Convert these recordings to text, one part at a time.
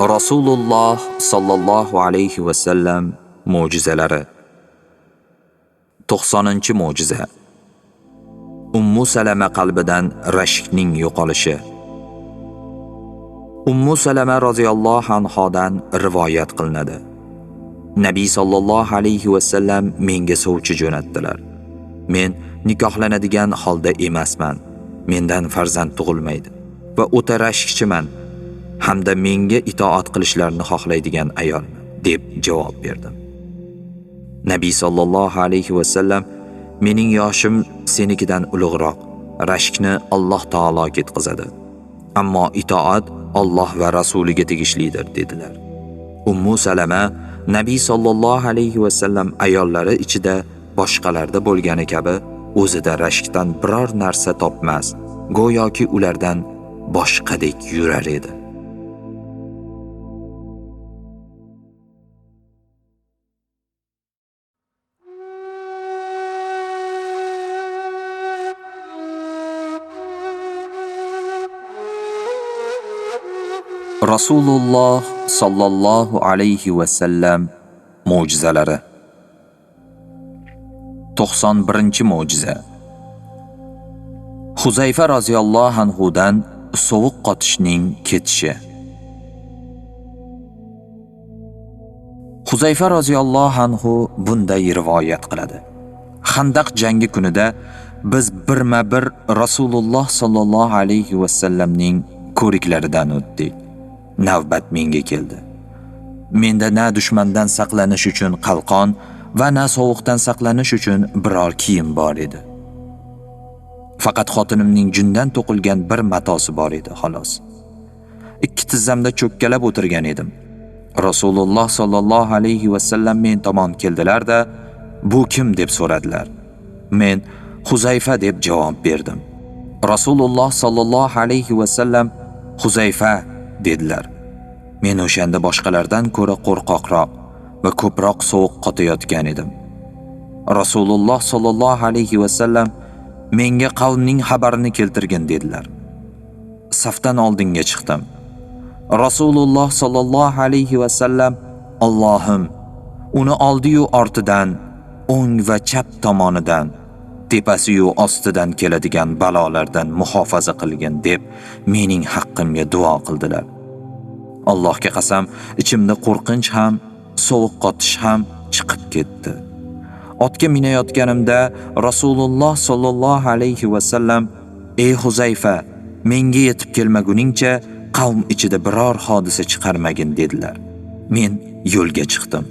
Rasululloh sallallohu alayhi va sallam mo'jizalari. 90-mo'jiza. Ummu Salama qalbidan rashkning yo'qolishi. Ummu Salama roziyallohu anhodan rivoyat qilinadi. Nabiy sallallohu alayhi va sallam menga sovchi jo'natdilar. Men nikohlanadigan holda emasman. Mendan farzand tug'ilmaydi va o'ta rashkchiman hamda menga itoat qilishlarini xohlaydigan ayol deb javob berdim. Nabiy sallallohu alayhi va sallam mening yoshim senikidan ulug'roq, rashkni Alloh taolo ketkazadi. Ammo itoat Alloh va rasuliga tegishlidir dedilar. Ummu Salama Nabiy sallallohu alayhi va sallam ayollari ichida boshqalarda bo'lgani kabi o'zida rashkdan biror narsa topmas, go'yoki ulardan boshqadek yurar edi. Rasululloh sallallohu alayhi va sallam mo'jizalari. 91-mo'jiza. Huzayfa roziyallohu anhudan sovuq qotishning ketishi. Huzayfa roziyallohu anhu bunday rivoyat qiladi. Xandaq jangi kunida biz birma-bir Rasululloh sallallohu alayhi va sallamning ko'riklaridan o'tdik. Navbat menga keldi. Menda na dushmandan saqlanish uchun qalqon va na sovuqdan saqlanish uchun biror kiyim bor edi. Faqat xotinimning jundan to'qilgan bir matosi bor edi, xolos. Ikki tizzamda cho'kkalab o'tirgan edim. Rasululloh sallallohu alayhi va sallam men tomon keldilar-da, "Bu kim?" deb so'radilar. Men Huzayfa deb javob berdim. Rasululloh sallallohu alayhi va sallam "Huzayfa" dedilar. Men o'shanda boshqalardan ko'ra qo'rqoqroq va ko'proq sovuq qotayotgan edim. Rasululloh sallallohu alayhi va sallam menga qavmning xabarini keltirgin dedilar. Safdan oldinga chiqdim. Rasululloh sallallohu alayhi va sallam "Allohim, uni oldi-yu ortidan, o'ng va chap tomonidan, tepasi-yu ostidan keladigan balolardan muhofaza qilgin" deb mening haqqimga duo qildilar. Allohga qasam, ichimda qo'rqinch ham, sovuq qotish ham chiqib ketdi. Otga minayotganimda Rasululloh sallallohu alayhi va sallam "Ey Huzayfa, menga yetib kelmaguningcha qavm ichida biror hodisa chiqarmagin" dedilar. Men yo'lga chiqdim.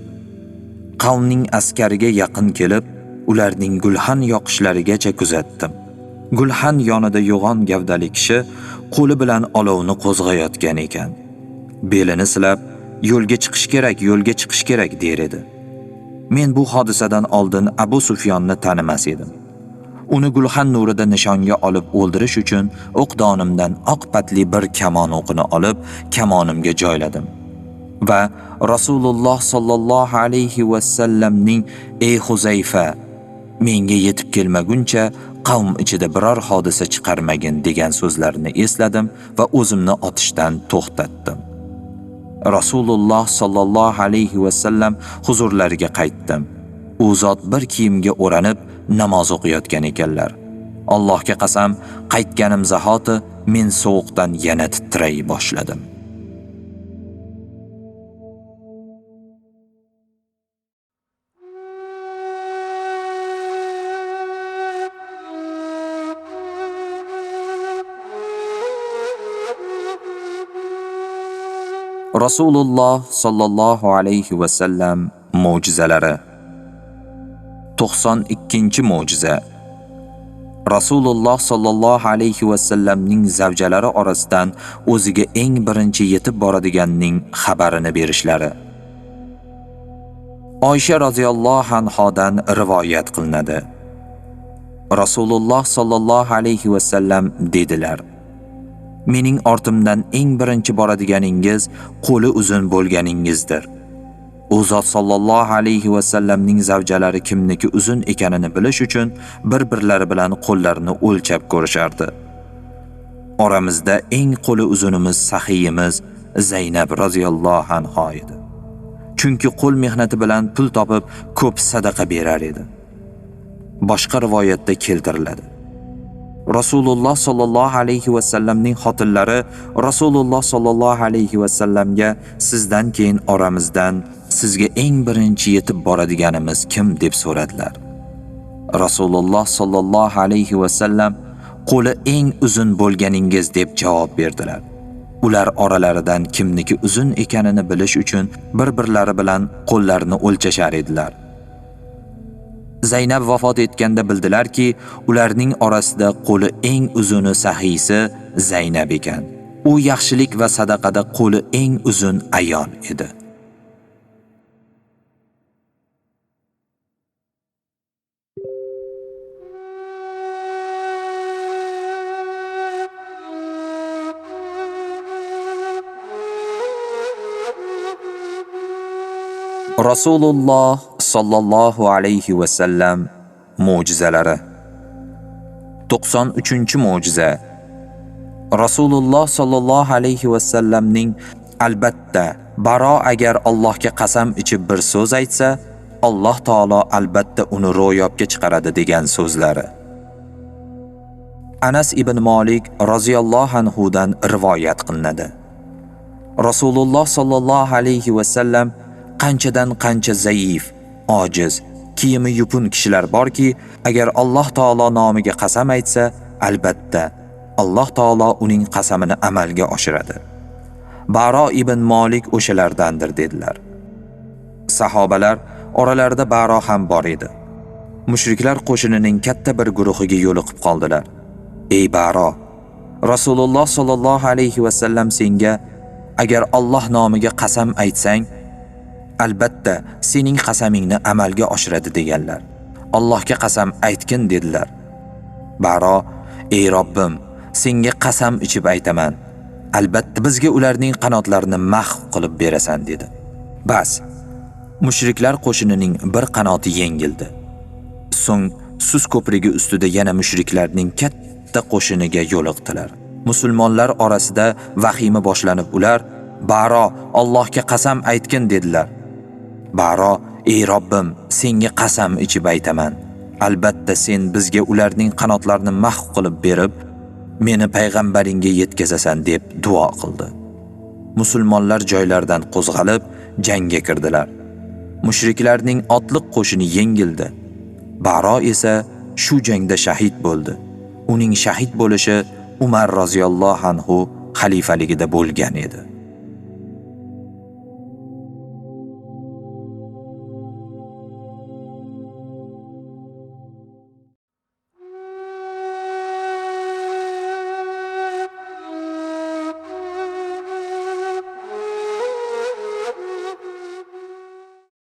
Qavmning askariga yaqin kelib, ularning gulxan yoqishlarigacha kuzatdim. Gulxan yonida yo'g'on gavdali kishi qo'li bilan olovni qo'zg'ayotgan ekan. Belini silab, "Yo'lga chiqish kerak, yo'lga chiqish kerak" der edi. Men bu hodisadan oldin Abu Sufyonni tanimas edim. Uni gulxan nurida nishonga olib o'ldirish uchun o'qdonimdan oq patli bir kamon o'qini olib, kamonimga joyladim. Va Rasululloh sallallohu alayhi va sallamning "Ey Huzayfa, menga yetib kelmaguncha qavm ichida biror hodisa chiqarmagin" degan so'zlarini esladim va o'zimni otishdan to'xtatdim. Rasululloh sallallohu alayhi va sallam huzurlariga qaytdim. U zot bir kiyimga o'ranib namoz o'qiyotgan ekanlar. Allohga qasam, qaytganim zahoti men sovuqdan yana titray boshladim. Rasululloh sallallohu alayhi va sallam mo'jizalari. 92-mo'jiza. Rasululloh sallallohu alayhi va sallamning zavjalari orasidan o'ziga eng birinchi yetib boradiganning xabarini berishlari. Oysha roziyallohu anhodan rivoyat qilinadi. Rasululloh sallallohu alayhi va sallam dedilar: "Mening ortimdan eng birinchi boradiganingiz qo'li uzun bo'lganingizdir. U zot sallallohu alayhi va sallamning zavjalari kimniki uzun ekanini bilish uchun bir-birlari bilan qo'llarini o'lchab ko'rishardi. Oramizda eng qo'li uzunimiz Sahiyimiz Zaynab roziyallohu anha edi. Chunki qo'l mehnati bilan pul topib ko'p sadaqa berar edi. Boshqa rivoyatda keltiriladi. Rasululloh sallallohu alayhi va sallamning xotinlari Rasululloh sallallohu alayhi va sallamga sizdan keyin oramizdan sizga eng birinchi yetib boradiganimiz kim deb so'radilar. Rasululloh sallallohu alayhi va sallam qo'li eng uzun bo'lganingiz deb javob berdilar. Ular oralaridan kimniki uzun ekanini bilish uchun bir-birlari bilan qo'llarini o'lchashar edilar. Zaynab vafot etganda bildilarki, ularning orasida qo'li eng uzuni sahiysi Zaynab ekan. U yaxshilik va sadaqada qo'li eng uzun ayol edi. Rasululloh sallallohu alayhi va sallam mo'jizalari. 93-mo'jiza. Rasululloh sallallohu alayhi va sallamning albatta Baro agar Allohga qasam ichib bir so'z aytsa, Alloh taolo albatta uni ro'yobga chiqaradi degan so'zlari. Anas ibn Malik roziyallohu anhu dan rivoyat qilinadi. Rasululloh sallallohu alayhi va sallam qanchadan qancha zaif, ojiz, kiyimi yupun kishilar borki, agar Alloh taolo nomiga qasam aytsa, albatta Alloh taolo uning qasamini amalga oshiradi. Baro ibn Malik o'shalardandir dedilar. Sahobalar oralarida Baro ham bor edi. Mushriklar qo'shinining katta bir guruhiga yo'liqib qoldilar. Ey Baro, Rasululloh sallallohu alayhi va sallam senga agar Alloh nomiga qasam aytsang, albatta sening qasamingni amalga oshiradi deganlar. Allohga qasam aytgin dedilar. Baro, ey Robbim, senga qasam ichib aytaman. Albatta bizga ularning qanotlarini mahv qilib berasan dedi. Bas, mushriklar qo'shinining bir qanoti yengildi. So'ng Suz ko'prigi ustida yana mushriklarning katta qo'shiniga yo'liqdilar. Musulmonlar orasida vahima boshlanib ular Baro, Allohga qasam aytgin dedilar. Baro, ey Robbim, senga qasam ichib aytaman. Albatta sen bizga ularning qanotlarini mahv qilib berib, meni payg'ambaringga yetkazasan deb duo qildi. Musulmonlar joylaridan qo'zg'alib jangga kirdilar. Mushriklarning otliq qo'shini yengildi. Baro esa shu jangda shahid bo'ldi. Uning shahid bo'lishi Umar roziyallohu anhu xalifaligida bo'lgan edi.